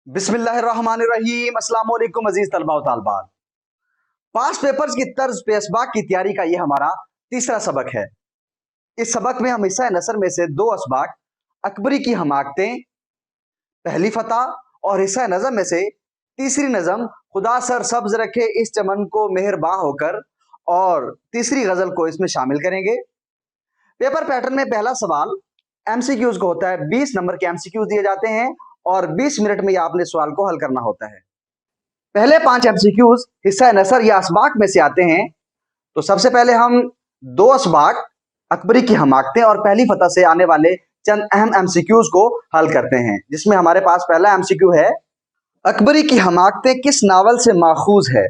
बिस्मिल्लाहिर्रहमानिर्रहीम। अस्सलाम वालेकुम अजीज तलबा व तालिबात। पास पेपर्स की तर्ज पे असबाक की तैयारी का ये हमारा तीसरा सबक है। इस सबक में हम हिस्सा नसर में से दो असबाक अकबरी की हमाकतें पहली फतह और हिस्सा नज़म में से तीसरी नज़म खुदा सर सब्ज रखे इस चमन को मेहरबां होकर और तीसरी गजल को इसमें शामिल करेंगे। पेपर पैटर्न में पहला सवाल एमसीक्यूज को होता है। 20 नंबर के एमसीक्यूज दिए जाते हैं और 20 मिनट में आपने सवाल को हल करना होता है। पहले 5 एमसीक्यूज हिस्सा नसर या असबाक में से आते हैं। तो सबसे पहले हम दो असबाक अकबरी की हमाकतें और पहली फतह से आने वाले चंद अहम एमसीक्यूज को हल करते हैं, जिसमें हमारे पास पहला एमसीक्यू है, अकबरी की हमाकतें किस नावल से माखूज है?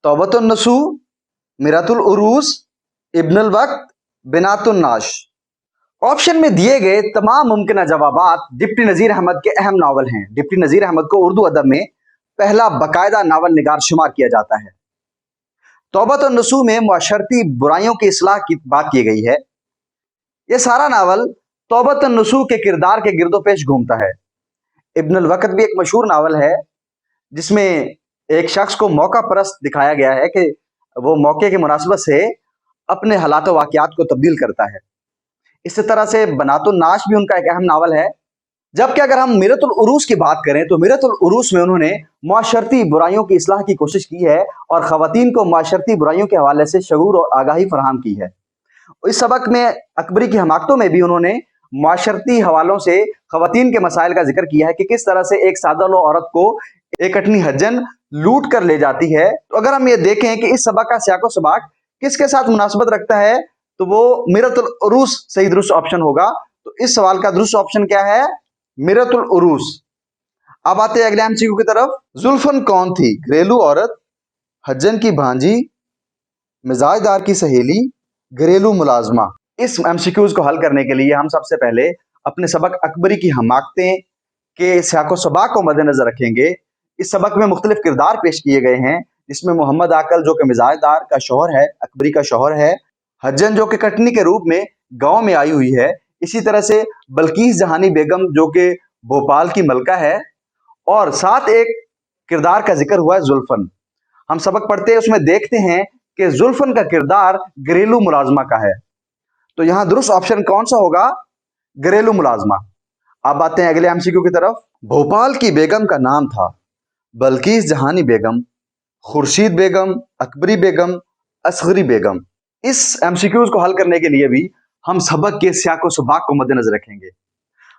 तौबतुन नसू, मिरातुल उरूस, इब्नुल वक्त, बिनातुन नाश। ऑप्शन में दिए गए तमाम मुमकिन जवाबात डिप्टी नज़ीर अहमद के अहम नावल हैं। डिप्टी नज़ीर अहमद को उर्दू अदब में पहला बाकायदा नावल निगार शुमार किया जाता है। तौबत और नसू में मुआशरती बुराइयों की इस्लाह की बात की गई है। यह सारा नावल तौबत और नसू के किरदार के गिरदोपेश घूमता है। इब्नुल वक्त भी एक मशहूर नावल है, जिसमें एक शख्स को मौका परस्त दिखाया गया है कि वो मौके की मुनासिबत से अपने हालात वाक़ियात को तब्दील करता है। इसी तरह से बनातुन नाश भी उनका एक अहम नावल है। जबकि अगर हम मिरतुल उरूस की बात करें तो मिरतुल उरूस में उन्होंने मुआशरती बुराइयों की इस्लाह की कोशिश की है और ख़वातीन को मुआशरती बुराइयों के हवाले से शऊर और आगाही फराहम की है। इस सबक में अकबरी की हमाकतों में भी उन्होंने मुआशरती हवालों से ख़वातीन के मसाइल का जिक्र किया है कि किस तरह से एक सादा लो औरत को एक अठनी हज्जन लूट कर ले जाती है। तो अगर हम ये देखें कि इस सबक का सियाको सबाक किसके साथ मुनासबत रखता है, तो वो मिरतुल उरूस सही दुरुस्त ऑप्शन होगा। तो इस सवाल का दुरुस्त ऑप्शन क्या है? मिरतुल उरूस। अब आते हैं अगले एमसीक्यू की तरफ। जुल्फन कौन थी? घरेलू औरत, हज्जन की भांजी, मिजाजदार की सहेली, घरेलू मुलाजमा। इस एमसीक्यूज को हल करने के लिए हम सबसे पहले अपने सबक अकबरी की हमाकतें के सियाको सबाक को मद्देनजर रखेंगे। इस सबक में मुख्तलिफ किरदार पेश किए गए हैं, जिसमें मोहम्मद आकल जो कि मिजाजदार का शौहर है, अकबरी का शौहर है, हज्जन जो कि कटनी के रूप में गांव में आई हुई है, इसी तरह से बल्कीस जहानी बेगम जो कि भोपाल की मलका है, और साथ एक किरदार का जिक्र हुआ है जुल्फन। हम सबक पढ़ते हैं, उसमें देखते हैं कि जुल्फन का किरदार घरेलू मुलाजमा का है। तो यहां दुरुस्त ऑप्शन कौन सा होगा? घरेलू मुलाजमा। अब आते हैं अगले एमसीक्यू की तरफ। भोपाल की बेगम का नाम था बल्कीस जहानी बेगम, खुर्शीद बेगम, अकबरी बेगम, असगरी बेगम। इस एमसीक्यूज को हल करने के लिए भी हम सबक के सियाको सबाक को मद्देनजर रखेंगे।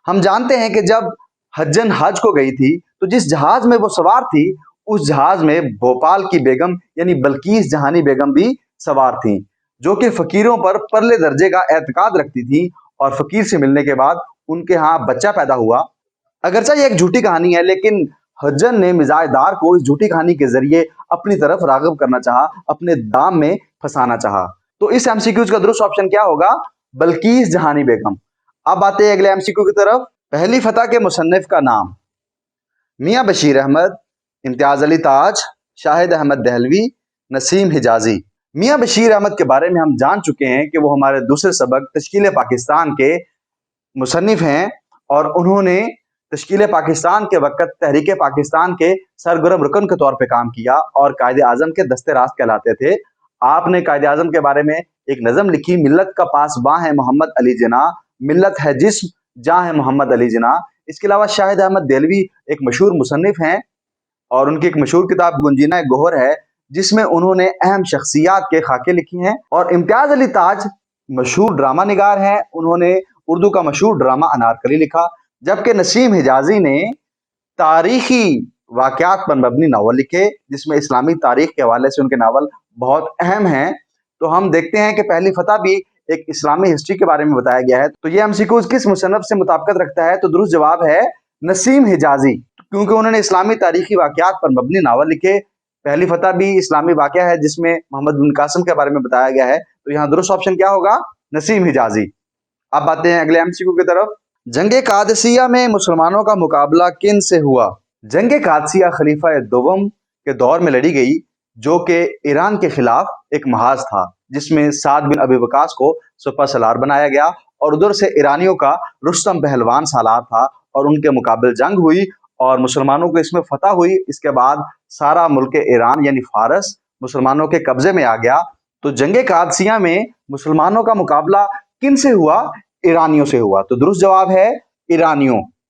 हम जानते हैं कि जब हज्जन हज को गई थी तो जिस जहाज में वो सवार थी, उस जहाज में भोपाल की बेगम यानी बल्कीस जहानी बेगम भी सवार थी, जो कि फकीरों पर परले दर्जे का एतकाद रखती थी और फकीर से मिलने के बाद उनके यहाँ बच्चा पैदा हुआ। अगरचा ये एक झूठी कहानी है, लेकिन हज्जन ने मिजाजदार को इस झूठी कहानी के जरिए अपनी तरफ राग़िब करना चाहा, अपने दाम में फंसाना चाहा। तो इस एमसीक्यूज का दुरुस्त ऑप्शन क्या होगा? बल्कीस जहानी बेगम। अब आते हैं अगले एमसीक्यू की तरफ। पहली फतह के मुसन्निफ का नाम? मियाँ बशीर अहमद, इम्तियाज अली ताज, शाहिद अहमद दहलवी, नसीम हिजाजी। मियाँ बशीर अहमद के बारे में हम जान चुके हैं कि वो हमारे दूसरे सबक तश्कील पाकिस्तान के मुसन्निफ हैं और उन्होंने तश्कील पाकिस्तान के वक्त तहरीक पाकिस्तान के सरगर्म रुकन के तौर पे काम किया और कायदे आजम के दस्ते रास्त कहलाते थे। आपने कायदे आजम के बारे में एक नज़म लिखी, मिल्लत का पासबां है मोहम्मद अली जिना, मिल्लत है जिस्म जहाँ है मोहम्मद अली जिना। इसके अलावा शाहिद अहमद देलवी एक मशहूर मुसन्निफ हैं और उनकी एक मशहूर किताब गुंजीना गोहर है, जिसमें उन्होंने अहम शख्सियात के खाके लिखी हैं। और इम्तियाज अली ताज मशहूर ड्रामा निगार हैं, उन्होंने उर्दू का मशहूर ड्रामा अनारकली लिखा। जबकि नसीम हिजाजी ने तारीखी वाक़यात पर मबनी नावल लिखे, जिसमें इस्लामी तारीख के हवाले से उनके नावल बहुत अहम हैं। तो हम देखते हैं कि पहली फतह भी एक इस्लामी हिस्ट्री के बारे में बताया गया है। तो ये एमसीक्यूज किस मुसन्नफ से मुताबिकत रखता है? तो दुरुस्त जवाब है नसीम हिजाजी, क्योंकि उन्होंने इस्लामी तारीखी वाक़यात पर मबनी नावल लिखे। पहली फतह भी इस्लामी वाक़या है जिसमें मोहम्मद बिन कासिम के बारे में बताया गया है। तो यहाँ दुरुस्त ऑप्शन क्या होगा? नसीम हिजाजी। अब आते हैं अगले एमसीक्यू की तरफ। जंगे कादसिया में मुसलमानों का मुकाबला किन से हुआ? जंगे कादसिया खलीफा दोवम के दौर में लड़ी गई, जो कि ईरान के खिलाफ एक महाज था, जिसमें साद बिन अबी वकास को सुपा सलार बनाया गया और उधर से ईरानियों का रुस्तम पहलवान सालार था और उनके मुकाबले जंग हुई اور مسلمانوں کو اس میں فتح ہوئی. اس کے بعد سارا ملک ایران یعنی فارس مسلمانوں کے قبضے میں آ گیا. تو جنگ قادسیہ میں مسلمانوں کا مقابلہ کن سے ہوا؟ ایرانیوں سے ہوا. تو درست جواب ہے ایرانیوں.